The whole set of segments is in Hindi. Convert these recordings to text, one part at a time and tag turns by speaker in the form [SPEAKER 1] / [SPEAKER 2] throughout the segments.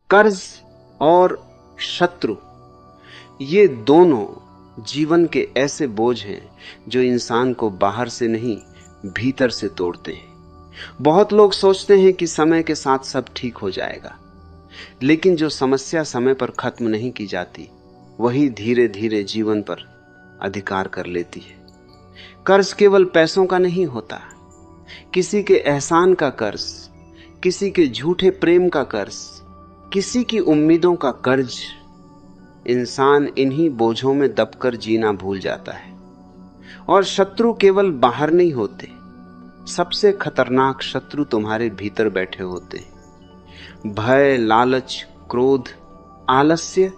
[SPEAKER 1] कर्ज और शत्रु, ये दोनों जीवन के ऐसे बोझ हैं जो इंसान को बाहर से नहीं भीतर से तोड़ते हैं। बहुत लोग सोचते हैं कि समय के साथ सब ठीक हो जाएगा, लेकिन जो समस्या समय पर खत्म नहीं की जाती वही धीरे धीरे जीवन पर अधिकार कर लेती है। कर्ज केवल पैसों का नहीं होता, किसी के एहसान का कर्ज, किसी के झूठे प्रेम का कर्ज, किसी की उम्मीदों का कर्ज। इंसान इन्हीं बोझों में दबकर जीना भूल जाता है। और शत्रु केवल बाहर नहीं होते, सबसे खतरनाक शत्रु तुम्हारे भीतर बैठे होते हैं। भय, लालच, क्रोध, आलस्य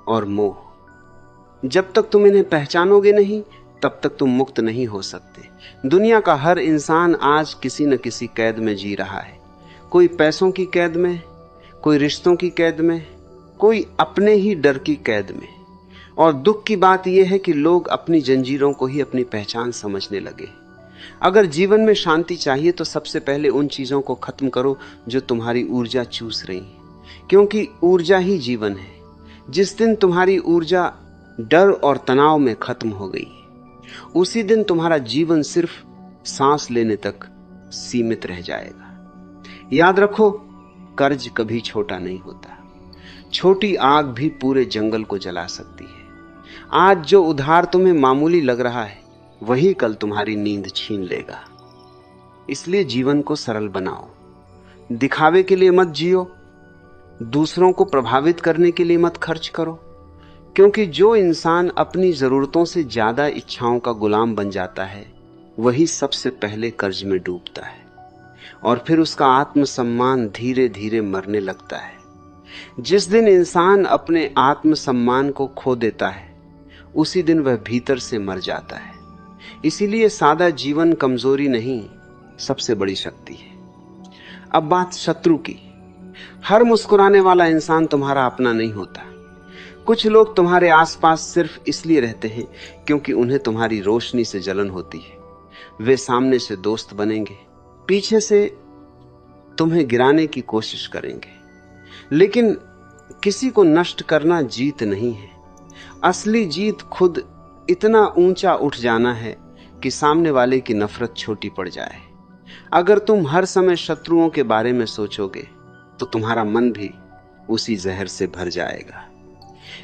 [SPEAKER 1] और मोह। जब तक तुम इन्हें पहचानोगे नहीं तब तक तुम मुक्त नहीं हो सकते। दुनिया का हर इंसान आज किसी न किसी कैद में जी रहा है। कोई पैसों की कैद में, कोई रिश्तों की कैद में, कोई अपने ही डर की कैद में। और दुख की बात यह है कि लोग अपनी जंजीरों को ही अपनी पहचान समझने लगे। अगर जीवन में शांति चाहिए तो सबसे पहले उन चीजों को खत्म करो जो तुम्हारी ऊर्जा चूस रही हैं, क्योंकि ऊर्जा ही जीवन है। जिस दिन तुम्हारी ऊर्जा डर और तनाव में खत्म हो गई, उसी दिन तुम्हारा जीवन सिर्फ सांस लेने तक सीमित रह जाएगा। याद रखो, कर्ज कभी छोटा नहीं होता। छोटी आग भी पूरे जंगल को जला सकती है। आज जो उधार तुम्हें मामूली लग रहा है वही कल तुम्हारी नींद छीन लेगा। इसलिए जीवन को सरल बनाओ। दिखावे के लिए मत जियो, दूसरों को प्रभावित करने के लिए मत खर्च करो, क्योंकि जो इंसान अपनी जरूरतों से ज्यादा इच्छाओं का गुलाम बन जाता है वही सबसे पहले कर्ज में डूबता है और फिर उसका आत्मसम्मान धीरे धीरे मरने लगता है। जिस दिन इंसान अपने आत्मसम्मान को खो देता है उसी दिन वह भीतर से मर जाता है। इसीलिए सादा जीवन कमजोरी नहीं, सबसे बड़ी शक्ति है। अब बात शत्रु की। हर मुस्कुराने वाला इंसान तुम्हारा अपना नहीं होता। कुछ लोग तुम्हारे आसपास सिर्फ इसलिए रहते हैं क्योंकि उन्हें तुम्हारी रोशनी से जलन होती है। वे सामने से दोस्त बनेंगे, पीछे से तुम्हें गिराने की कोशिश करेंगे, लेकिन किसी को नष्ट करना जीत नहीं है। असली जीत खुद इतना ऊंचा उठ जाना है कि सामने वाले की नफरत छोटी पड़ जाए। अगर तुम हर समय शत्रुओं के बारे में सोचोगे तो तुम्हारा मन भी उसी जहर से भर जाएगा।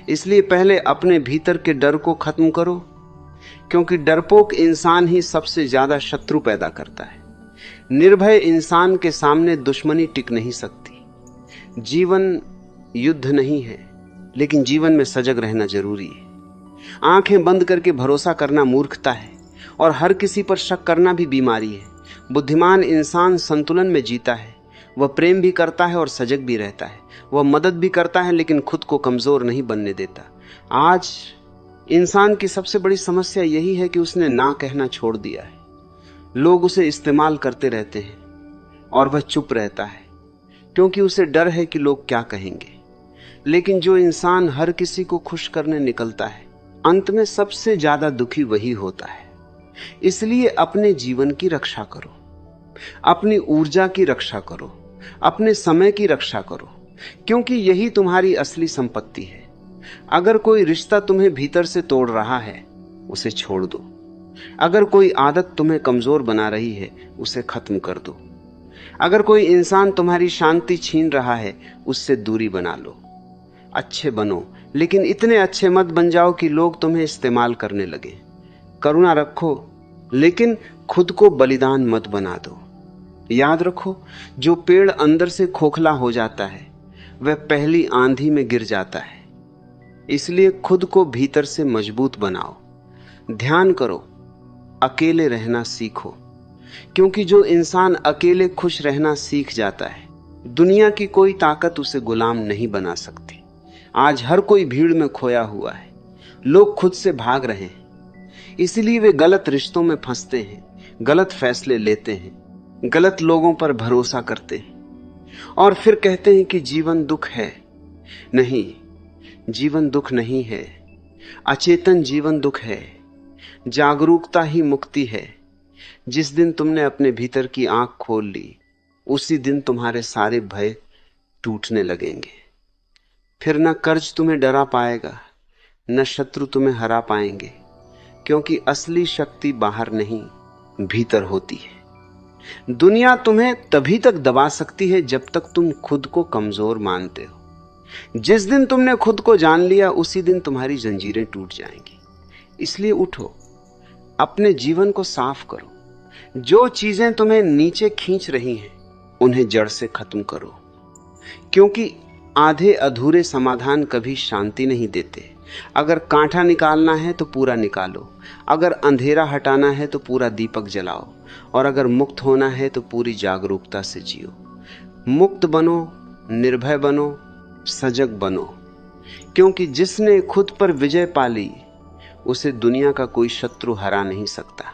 [SPEAKER 1] इसलिए पहले अपने भीतर के डर को खत्म करो, क्योंकि डरपोक इंसान ही सबसे ज्यादा शत्रु पैदा करता है। निर्भय इंसान के सामने दुश्मनी टिक नहीं सकती। जीवन युद्ध नहीं है, लेकिन जीवन में सजग रहना जरूरी है। आंखें बंद करके भरोसा करना मूर्खता है और हर किसी पर शक करना भी बीमारी है। बुद्धिमान इंसान संतुलन में जीता है। वह प्रेम भी करता है और सजग भी रहता है। वह मदद भी करता है लेकिन खुद को कमजोर नहीं बनने देता। आज इंसान की सबसे बड़ी समस्या यही है कि उसने ना कहना छोड़ दिया है। लोग उसे इस्तेमाल करते रहते हैं और वह चुप रहता है क्योंकि उसे डर है कि लोग क्या कहेंगे। लेकिन जो इंसान हर किसी को खुश करने निकलता है, अंत में सबसे ज्यादा दुखी वही होता है। इसलिए अपने जीवन की रक्षा करो, अपनी ऊर्जा की रक्षा करो, अपने समय की रक्षा करो, क्योंकि यही तुम्हारी असली संपत्ति है। अगर कोई रिश्ता तुम्हें भीतर से तोड़ रहा है उसे छोड़ दो। अगर कोई आदत तुम्हें कमजोर बना रही है उसे खत्म कर दो। अगर कोई इंसान तुम्हारी शांति छीन रहा है उससे दूरी बना लो। अच्छे बनो, लेकिन इतने अच्छे मत बन जाओ कि लोग तुम्हें इस्तेमाल करने लगे। करुणा रखो, लेकिन खुद को बलिदान मत बना दो। याद रखो, जो पेड़ अंदर से खोखला हो जाता है वह पहली आंधी में गिर जाता है। इसलिए खुद को भीतर से मजबूत बनाओ। ध्यान करो, अकेले रहना सीखो, क्योंकि जो इंसान अकेले खुश रहना सीख जाता है दुनिया की कोई ताकत उसे गुलाम नहीं बना सकती। आज हर कोई भीड़ में खोया हुआ है। लोग खुद से भाग रहे हैं, इसलिए वे गलत रिश्तों में फंसते हैं, गलत फैसले लेते हैं, गलत लोगों पर भरोसा करते हैं और फिर कहते हैं कि जीवन दुख है। नहीं, जीवन दुख नहीं है। अचेतन जीवन दुख है। जागरूकता ही मुक्ति है। जिस दिन तुमने अपने भीतर की आंख खोल ली उसी दिन तुम्हारे सारे भय टूटने लगेंगे। फिर न कर्ज तुम्हें डरा पाएगा, न शत्रु तुम्हें हरा पाएंगे, क्योंकि असली शक्ति बाहर नहीं भीतर होती है। दुनिया तुम्हें तभी तक दबा सकती है जब तक तुम खुद को कमजोर मानते हो। जिस दिन तुमने खुद को जान लिया उसी दिन तुम्हारी जंजीरें टूट जाएंगी। इसलिए उठो, अपने जीवन को साफ करो। जो चीजें तुम्हें नीचे खींच रही हैं उन्हें जड़ से खत्म करो, क्योंकि आधे अधूरे समाधान कभी शांति नहीं देते। अगर कांटा निकालना है तो पूरा निकालो, अगर अंधेरा हटाना है तो पूरा दीपक जलाओ, और अगर मुक्त होना है तो पूरी जागरूकता से जियो। मुक्त बनो, निर्भय बनो, सजग बनो, क्योंकि जिसने खुद पर विजय पा ली उसे दुनिया का कोई शत्रु हरा नहीं सकता।